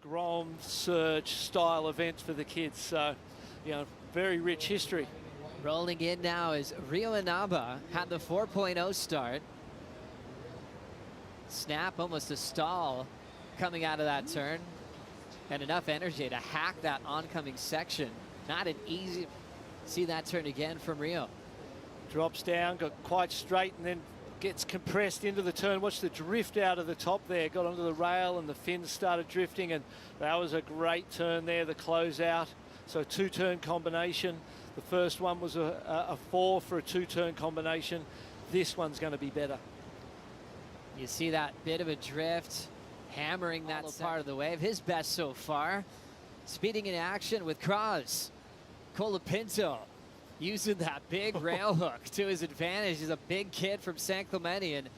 Grom Search style events for the kids. So, you know, very rich history. Rolling in now is Ryo Inaba, had the 4.0 start. Snap, almost a stall coming out of that turn. And enough energy to hack that oncoming section. Not an easy, see that turn again from Ryo. Drops down, got quite straight and then gets compressed into the turn. Watch the drift out of the top there. Got onto the rail and the fins started drifting, and that was a great turn there, the closeout. So a two-turn combination. The first one was a 4 for a two-turn combination. This one's going to be better. You see that bit of a drift, hammering that part of the wave. His best so far. Speeding in action with Crosby Colapinto, using that big rail hook to his advantage. He's a big kid from San Clemente and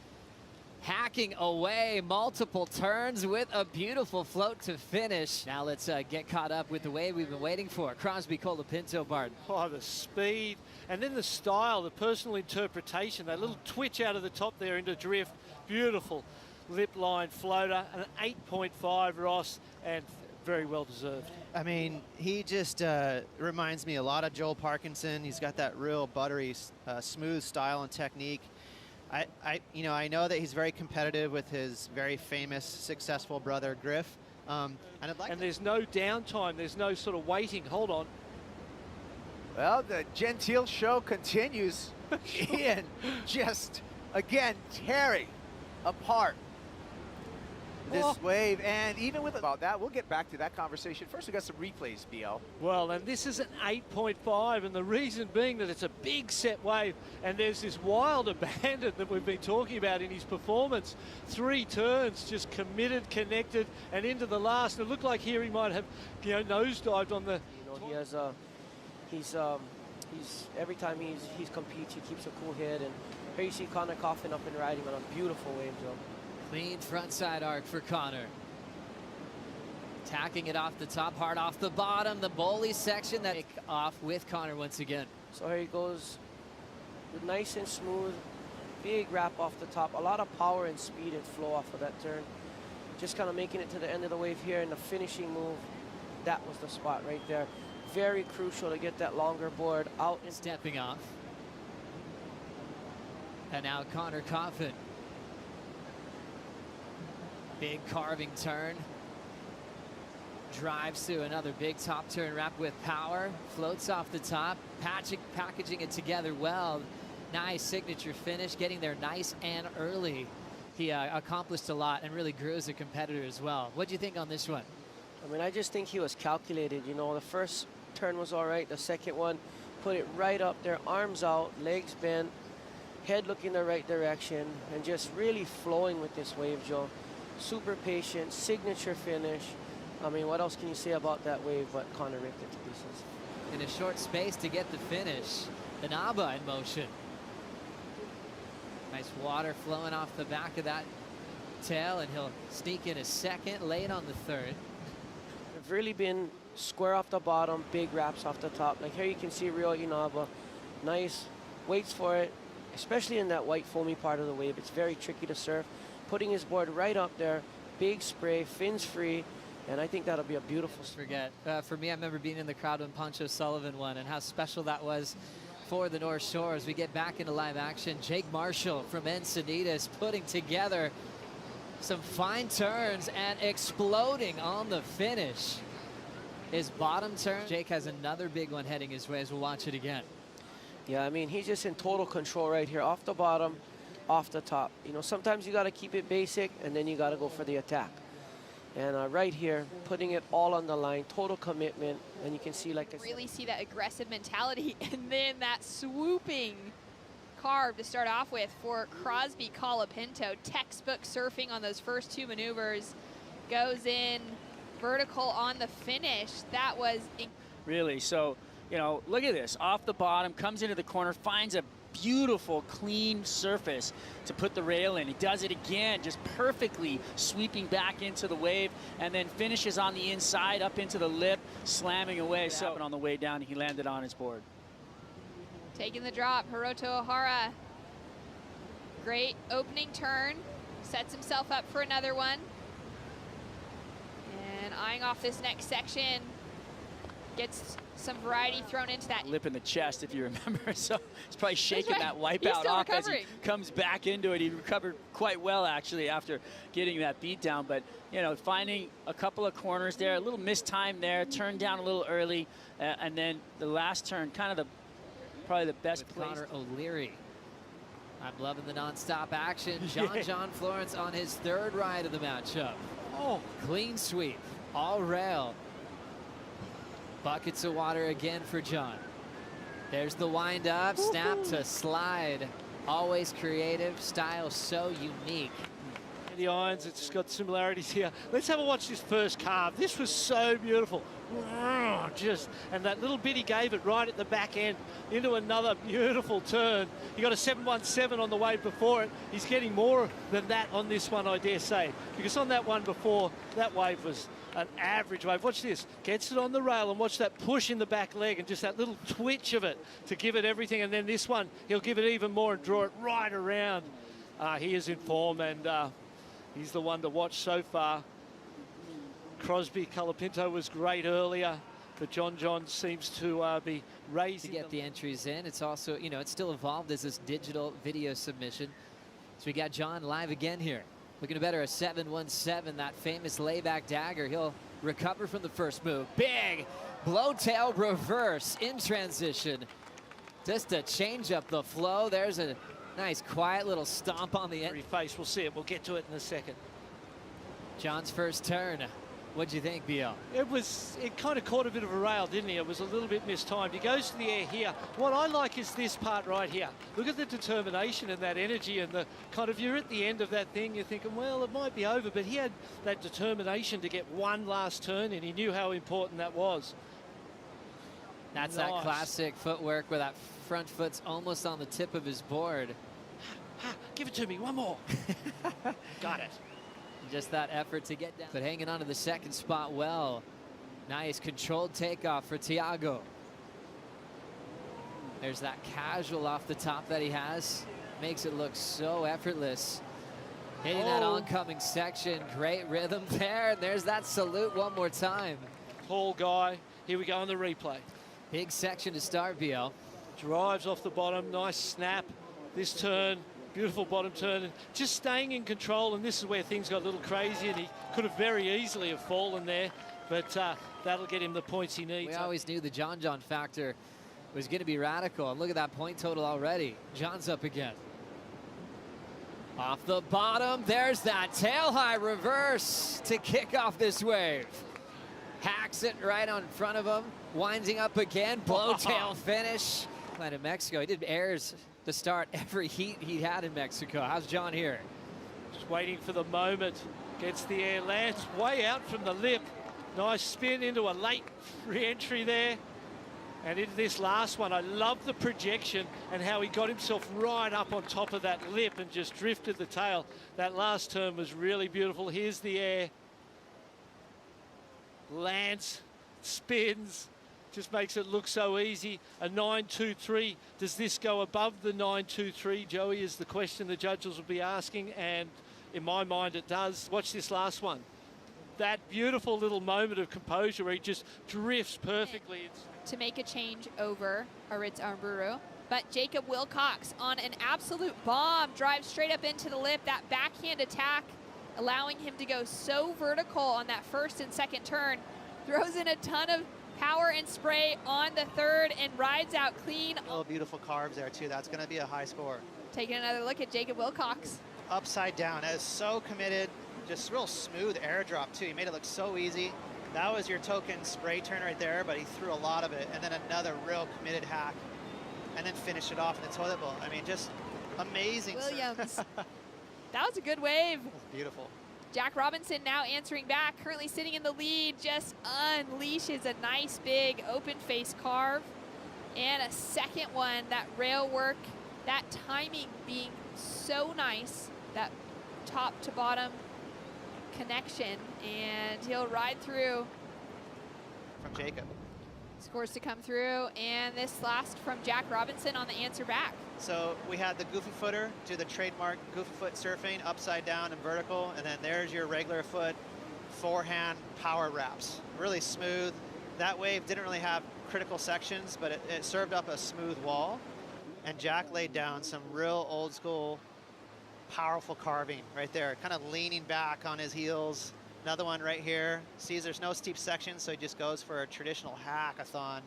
hacking away multiple turns with a beautiful float to finish. Now let's get caught up with the wave we've been waiting for. Crosby Colapinto, Barton. Oh, the speed and then the style, the personal interpretation, that little twitch out of the top there into drift. Beautiful lip line floater, an 8.5 Ross, and very well deserved. I mean, he just reminds me a lot of Joel Parkinson. He's got that real buttery, smooth style and technique. I know that he's very competitive with his very famous, successful brother Griff. And there's no downtime. There's no sort of waiting. Hold on. Well, the Gentil show continues. Ian just again tearing apart this wave, and even with about that, we'll get back to that conversation. First, we got some replays, BL. Well, and this is an 8.5, and the reason being that it's a big set wave, and there's this wild abandon that we've been talking about in his performance. 3 turns, just committed, connected, and into the last. And it looked like here he might have, you know, nosedived on the. You know, he has he's every time he's competes, he keeps a cool head, and here you see Connor Coffin up and riding on a beautiful wave, Joe. Clean frontside arc for Connor. Tacking it off the top, hard off the bottom. The Bowley section that off with Connor once again. So here he goes, nice and smooth, big wrap off the top. A lot of power and speed and flow off of that turn. Just kind of making it to the end of the wave here, and the finishing move, that was the spot right there. Very crucial to get that longer board out. And stepping off. And now Connor Coffin. Big carving turn. Drives through another big top turn wrap with power. Floats off the top, packaging it together well. Nice signature finish, getting there nice and early. He accomplished a lot and really grew as a competitor as well. What do you think on this one? I mean, I just think he was calculated. You know, the first turn was all right. The second one, put it right up there, arms out, legs bent, head looking the right direction, and just really flowing with this wave, Joe. Super patient, signature finish. I mean, what else can you say about that wave but Connor ripped it to pieces. In a short space to get the finish. Inaba in motion. Nice water flowing off the back of that tail, and he'll sneak in a second, late on the third. They've really been square off the bottom, big wraps off the top. Like here you can see Ryo Inaba. Nice, waits for it, especially in that white foamy part of the wave. It's very tricky to surf. Putting his board right up there, big spray, fins free, and I think that'll be a beautiful. Forget. For me, I remember being in the crowd when Pancho Sullivan won, and how special that was for the North Shore. As we get back into live action, Jake Marshall from Encinitas putting together some fine turns and exploding on the finish. His bottom turn. Jake has another big one heading his way as we'll watch it again. Yeah, I mean, he's just in total control right here, off the bottom, off the top. You know, sometimes you got to keep it basic, and then you got to go for the attack. And right here, putting it all on the line, total commitment, and you can see, like I said, really see that aggressive mentality, and then that swooping carve to start off with for Crosby Colapinto. Textbook surfing on those first 2 maneuvers. Goes in vertical on the finish. That was really, so, you know, look at this. Off the bottom, comes into the corner, finds a beautiful, clean surface to put the rail in. He does it again, just perfectly sweeping back into the wave, and then finishes on the inside, up into the lip, slamming away. So on the way down, he landed on his board. taking the drop. Hiroto Ohara. Great opening turn. Sets himself up for another one. And eyeing off this next section, gets some variety thrown into that. Lip in the chest, if you remember. So he's probably shaking right. that He's wipeout still off as he recovering. comes back into it. He recovered quite well, actually, after getting that beat down. But, you know, finding a couple of corners there, a little missed time there, turned down a little early, and then the last turn, kind of probably the best With place. Connor O'Leary. I'm loving the non-stop action. John Florence on his third ride of the matchup. Oh, Clean sweep, all rail. Buckets of water again for John. There's the wind up, snap to slide. Always creative, style so unique. the irons, it's got similarities here. Let's have a watch this first carve. This was so beautiful. And that little bit he gave it right at the back end into another beautiful turn. He got a 717 on the wave before it. He's getting more than that on this one, I dare say, because on that one before, that wave was an average wave. Watch this, gets it on the rail, and watch that push in the back leg and just that little twitch of it to give it everything. And then this one, he'll give it even more and draw it right around. He is in form, and he's the one to watch so far. Crosby Colapinto was great earlier, but John seems to be raising to get the entries in. It's also, you know, it's still evolved as this digital video submission. So we got John live again here. Looking to better a 717, that famous layback dagger. He'll recover from the first move. Big blowtail reverse in transition. Just to change up the flow. There's a nice quiet little stomp on the end. face. We'll see it. We'll get to it in a second. John's first turn. What'd you think, BL? It kind of caught a bit of a rail, didn't he? It was a little bit mistimed. He goes to the air here. What I like is this part right here. Look at the determination and that energy and the kind of, you're at the end of that thing, you're thinking, well, it might be over, but he had that determination to get one last turn, and he knew how important that was. That's Nice. that classic footwork where that front foot's almost on the tip of his board. Give it to me, one more. Got it. Just that effort to get down. But hanging on to the second spot well. Nice controlled takeoff for Thiago. There's that casual off the top that he has. Makes it look so effortless. Hitting that oncoming section. Great rhythm there. And there's that salute one more time. Tall guy. Here we go on the replay. Big section to start, BL. Drives off the bottom. Nice snap. This turn. Beautiful bottom turn, and just staying in control, and this is where things got a little crazy, and he could have very easily have fallen there, but that'll get him the points he needs. We always knew the John factor was going to be radical, and look at that point total already. John's up again. Off the bottom, there's that tail high reverse to kick off this wave. Hacks it right on front of him, winding up again, blowtail finish. Playing in Mexico, he did airs to start every heat he had in Mexico. How's John here? Just waiting for the moment. Gets the air, lands way out from the lip. Nice spin into a late re-entry there. And into this last one, I love the projection and how he got himself right up on top of that lip and just drifted the tail. That last turn was really beautiful. Here's the air. Lands, spins. Just makes it look so easy. A 9.23. Does this go above the 9.23, Joey, is the question the judges will be asking. And in my mind, it does. Watch this last one. That beautiful little moment of composure where he just drifts perfectly. To make a change over Aritz Armburu. But Jacob Willcox on an absolute bomb, drives straight up into the lip. That backhand attack allowing him to go so vertical on that first and second turn. Throws in a ton of power and spray on the third and rides out clean. Oh, beautiful carves there too. That's going to be a high score. Taking another look at Jacob Willcox. Upside down, that is so committed. Just real smooth airdrop too. He made it look so easy. That was your token spray turn right there, but he threw a lot of it. And then another real committed hack. And then finished it off in the toilet bowl. I mean, just amazing. Williams. That was a good wave. Beautiful. Jack Robinson now answering back, currently sitting in the lead, just unleashes a nice big open face carve. And a second one, that rail work, that timing being so nice, that top to bottom connection. And he'll ride through. From Jacob. Scores to come through, and this last from Jack Robinson on the answer back. So we had the goofy footer, do the trademark goofy foot surfing, upside down and vertical, and then there's your regular foot forehand power wraps, really smooth. That wave didn't really have critical sections, but it served up a smooth wall. And Jack laid down some real old school, powerful carving right there, kind of leaning back on his heels. Another one right here. Sees there's no steep section, so he just goes for a traditional hackathon.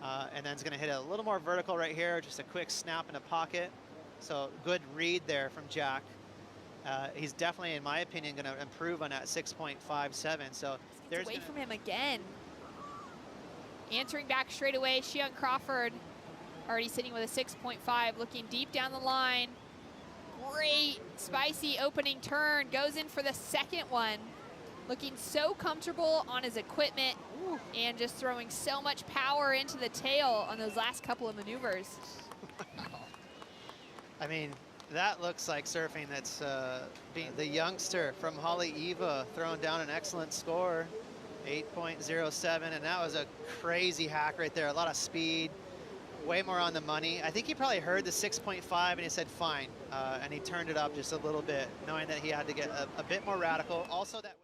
And then he's going to hit a little more vertical right here, just a quick snap in a pocket. So good read there from Jack. He's definitely, in my opinion, going to improve on that 6.57. So there's away from him again. Answering back straight away, Shion Crawford already sitting with a 6.5, looking deep down the line. Great, spicy opening turn. Goes in for the second one. Looking so comfortable on his equipment and just throwing so much power into the tail on those last couple of maneuvers. I mean, that looks like surfing that's being the youngster from Haleiwa throwing down an excellent score, 8.07, and that was a crazy hack right there. A lot of speed, way more on the money. I think he probably heard the 6.5 and he said fine, and he turned it up just a little bit, knowing that he had to get a bit more radical. Also that